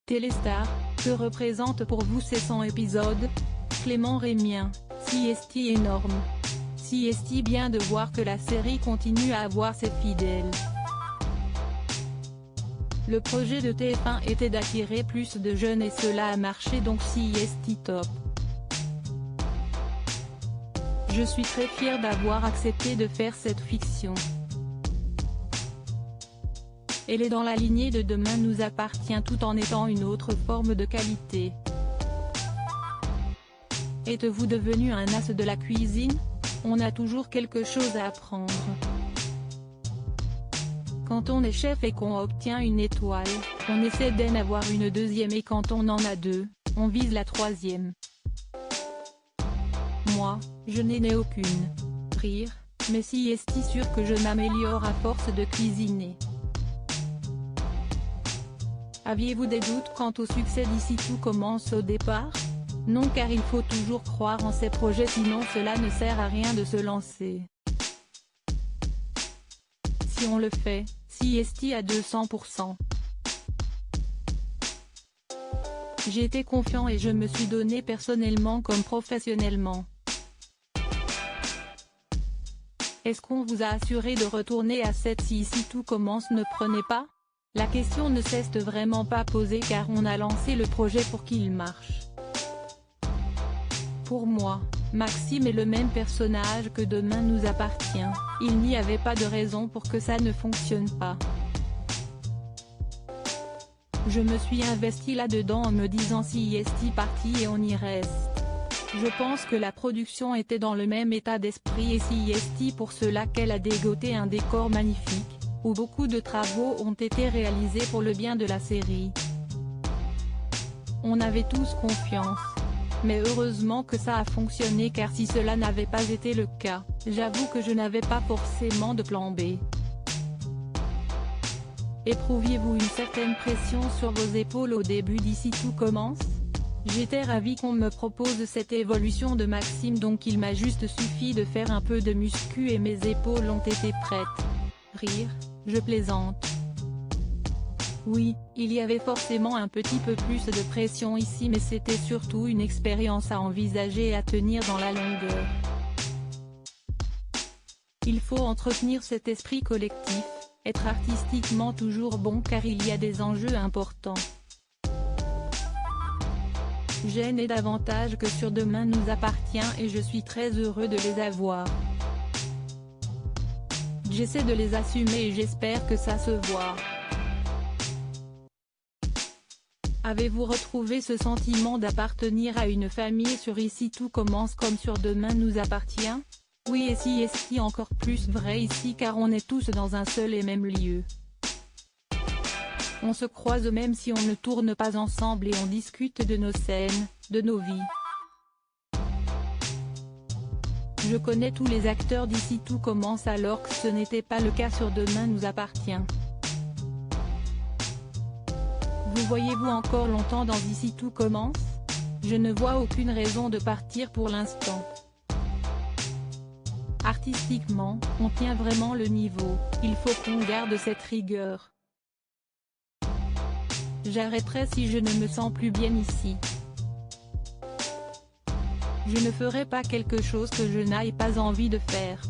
Téléstar, que représente pour vous ces 100 épisodes? Clément Rémien, CST énorme. CST bien de voir que la série continue à avoir ses fidèles. Le projet de TF1 était d'attirer plus de jeunes et cela a marché donc CST top. Je suis très fière d'avoir accepté de faire cette fiction. Elle est dans la lignée de Demain nous appartient tout en étant une autre forme de qualité. Êtes-vous devenu un as de la cuisine? On a toujours quelque chose à apprendre. Quand on est chef et qu'on obtient une étoile, on essaie d'en avoir une deuxième et quand on en a deux, on vise la troisième. Moi, je n'en ai aucune. Rire, mais si est-il sûr que je m'améliore à force de cuisiner? Aviez-vous des doutes quant au succès d'Ici Tout commence au départ? Non, car il faut toujours croire en ses projets sinon cela ne sert à rien de se lancer. Si on le fait, CST à 200%. J'ai été confiant et je me suis donné personnellement comme professionnellement. Est-ce qu'on vous a assuré de retourner à 7 si Ici Tout commence ne prenait pas? La question ne s'est vraiment pas posée car on a lancé le projet pour qu'il marche. Pour moi, Maxime est le même personnage que Demain nous appartient, il n'y avait pas de raison pour que ça ne fonctionne pas. Je me suis investi là-dedans en me disant si est parti et on y reste. Je pense que la production était dans le même état d'esprit et si est pour cela qu'elle a dégoté un décor magnifique, où beaucoup de travaux ont été réalisés pour le bien de la série. On avait tous confiance. Mais heureusement que ça a fonctionné car si cela n'avait pas été le cas, j'avoue que je n'avais pas forcément de plan B. Éprouviez-vous une certaine pression sur vos épaules au début d'Ici Tout commence? J'étais ravie qu'on me propose cette évolution de Maxime donc il m'a juste suffi de faire un peu de muscu et mes épaules ont été prêtes. Rire, je plaisante. Oui, il y avait forcément un petit peu plus de pression ici mais c'était surtout une expérience à envisager et à tenir dans la longueur. Il faut entretenir cet esprit collectif, être artistiquement toujours bon car il y a des enjeux importants. J'en ai davantage que sur Demain nous appartient et je suis très heureux de les avoir. J'essaie de les assumer et j'espère que ça se voit. Avez-vous retrouvé ce sentiment d'appartenir à une famille sur Ici Tout commence comme sur Demain nous appartient? Oui et si est-il encore plus vrai ici car on est tous dans un seul et même lieu. On se croise même si on ne tourne pas ensemble et on discute de nos scènes, de nos vies. Je connais tous les acteurs d'Ici Tout commence alors que ce n'était pas le cas sur Demain nous appartient. Vous voyez-vous encore longtemps dans Ici Tout commence? Je ne vois aucune raison de partir pour l'instant. Artistiquement, on tient vraiment le niveau, il faut qu'on garde cette rigueur. J'arrêterai si je ne me sens plus bien ici. Je ne ferai pas quelque chose que je n'aie pas envie de faire.